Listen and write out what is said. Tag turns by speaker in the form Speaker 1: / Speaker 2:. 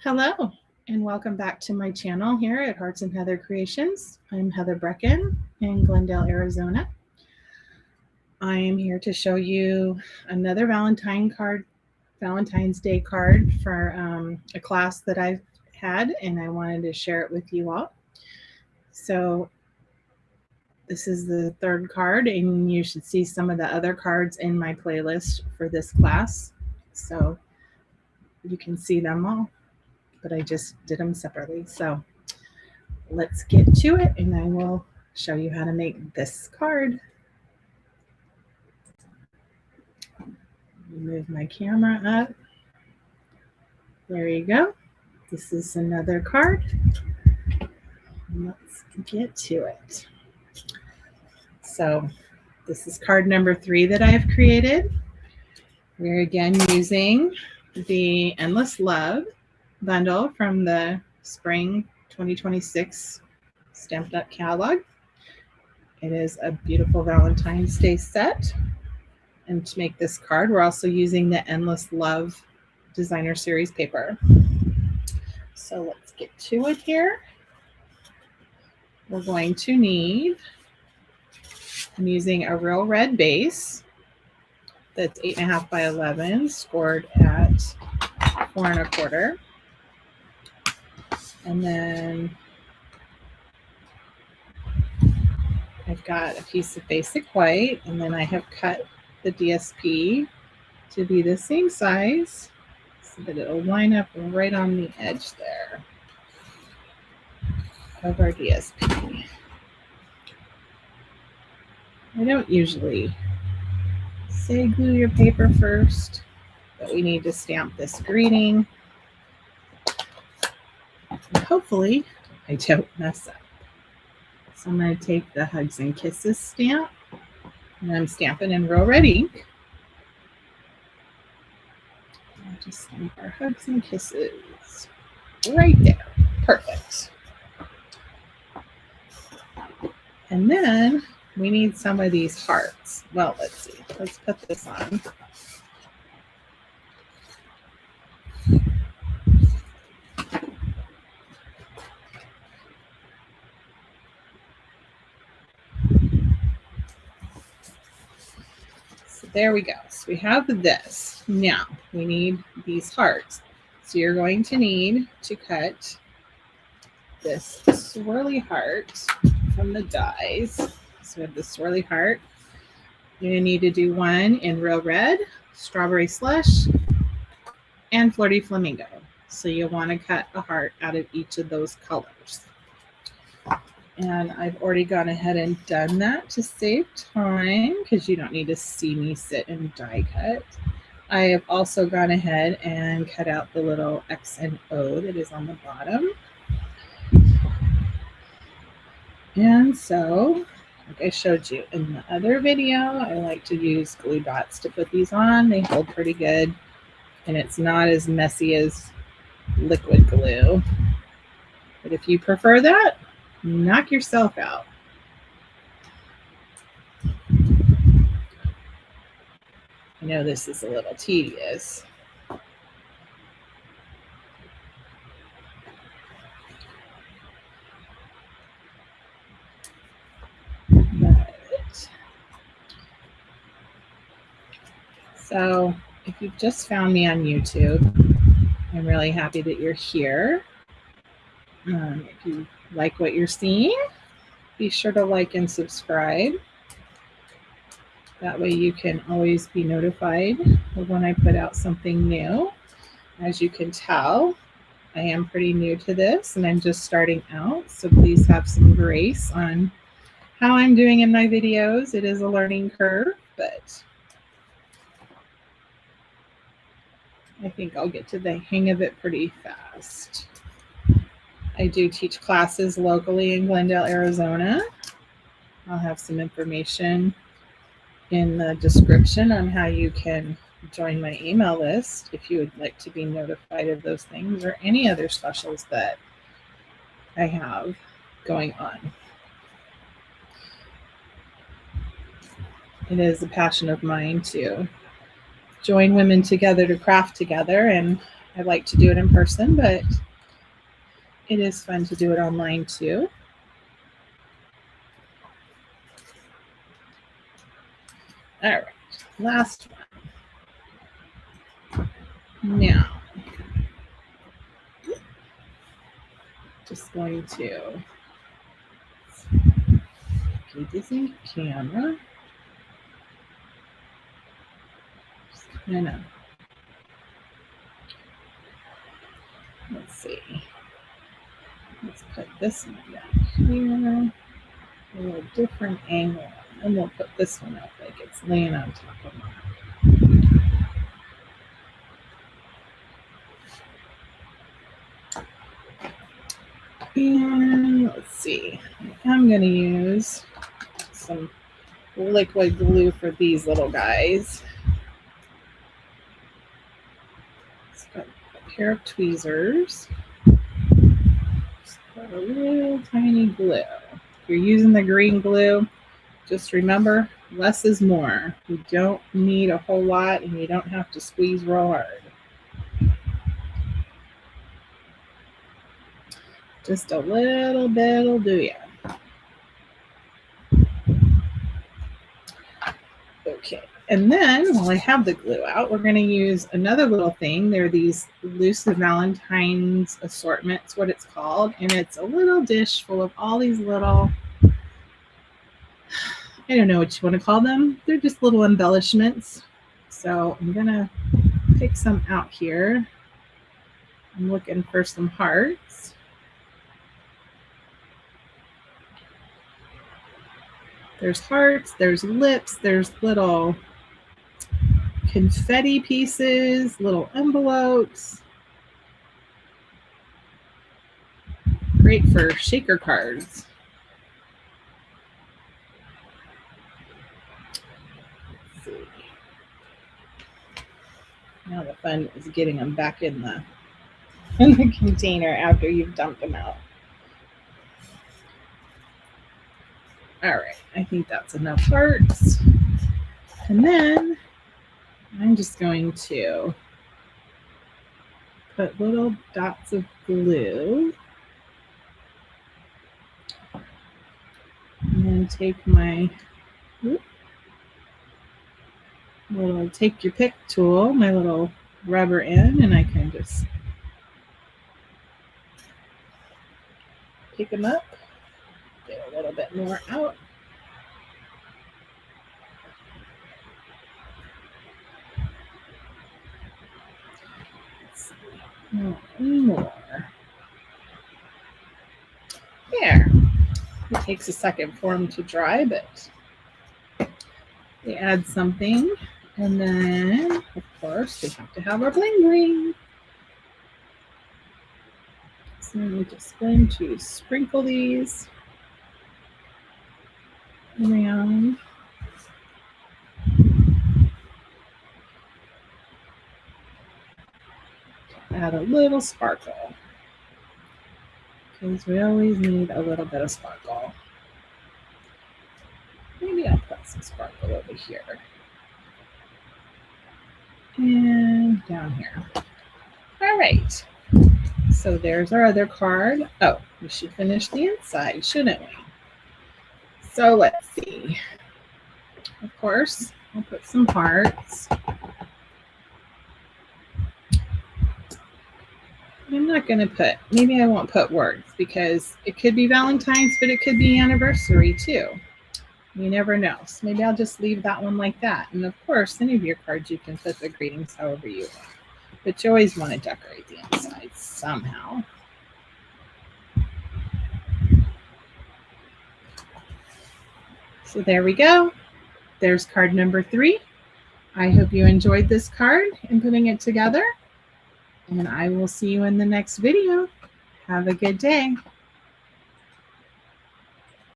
Speaker 1: Hello, and welcome back to my channel here at Hearts and Heather Creations. I'm Heather Brecken in Glendale, Arizona. I am here to show you another Valentine's Day card for a class that I've had, and I wanted to share it with you all. So this is the third card, and you should see some of the other cards in my playlist for this class. So you can see them all, but I just did them separately. So let's get to it, and I will show you how to make this card. Move my camera up. There you go. This is another card. Let's get to it. So this is card number 3 that I've created. We're again using the Endless Love bundle from the Spring 2026 Stampin' Up catalog. It is a beautiful Valentine's Day set. And to make this card, we're also using the Endless Love Designer Series paper. So let's get to it here. We're going to need, I'm using a real red base that's 8.5 by 11, scored at 4 1/4. And then I've got a piece of basic white, and then I have cut the DSP to be the same size so that it'll line up right on the edge there of our DSP. I don't usually say glue your paper first, but we need to stamp this greeting. And hopefully I don't mess up. So I'm going to take the Hugs and Kisses stamp, and I'm stamping in Real Red ink. I'll just stamp our Hugs and Kisses right there. Perfect. And then we need some of these hearts. Well, let's see. Let's put this on. So there we go. So we have this. Now we need these hearts. So you're going to need to cut this swirly heart from the dies. So we have the swirly heart. You're going to need to do one in Real Red, Strawberry Slush, and Flirty Flamingo. So you'll want to cut a heart out of each of those colors. And I've already gone ahead and done that to save time, because you don't need to see me sit and die cut. I have also gone ahead and cut out the little X and O that is on the bottom. And so, like I showed you in the other video, I like to use glue dots to put these on. They hold pretty good, and it's not as messy as liquid glue. But if you prefer that, knock yourself out. I know this is a little tedious. So if you've just found me on YouTube, I'm really happy that you're here. If you like what you're seeing, be sure to like and subscribe. That way you can always be notified of when I put out something new. As you can tell, I am pretty new to this, and I'm just starting out, so please have some grace on how I'm doing in my videos. It is a learning curve, but I think I'll get to the hang of it pretty fast. I do teach classes locally in Glendale, Arizona. I'll have some information in the description on how you can join my email list if you would like to be notified of those things or any other specials that I have going on. It is a passion of mine to join women together to craft together, and I like to do it in person, but it is fun to do it online too. All right, last one. Now, just going to get this in camera. Just kind of, let's see. Let's put this one down here, a little different angle, and we'll put this one up like it's laying on top of mine. And let's see, I'm going to use some liquid glue for these little guys. It's got a pair of tweezers. Just got a little tiny glue. If you're using the green glue, just remember, less is more. You don't need a whole lot, and you don't have to squeeze real hard. Just a little bit will do ya. Okay, and then while I have the glue out, we're going to use another little thing. There are these loose Valentine's assortments, what it's called, and it's a little dish full of all these little, I don't know what you want to call them. They're just little embellishments. So I'm going to pick some out here. I'm looking for some hearts. There's hearts, there's lips, there's little confetti pieces, little envelopes. Great for shaker cards. Let's see. Now the fun is getting them back in the container after you've dumped them out. All right, I think that's enough hearts. And then I'm just going to put little dots of glue. And then take my little take your pick tool, my little rubber end, and I can just pick them up. Get a little bit more out. Let's see. More. There. It takes a second for them to dry, but they add something. And then, of course, we have to have our bling bling. So we're just going to sprinkle these around. Add a little sparkle, because we always need a little bit of sparkle. Maybe I'll put some sparkle over here. And down here. All right. So there's our other card. Oh, we should finish the inside, shouldn't we? So let's see. Of course, I'll put some hearts. I'm not going to put, maybe I won't put words, because it could be Valentine's, but it could be anniversary too. You never know. So maybe I'll just leave that one like that. And of course, any of your cards, you can put the greetings however you want. But you always want to decorate the inside somehow. So there we go. There's card number 3. I hope you enjoyed this card and putting it together. And I will see you in the next video. Have a good day.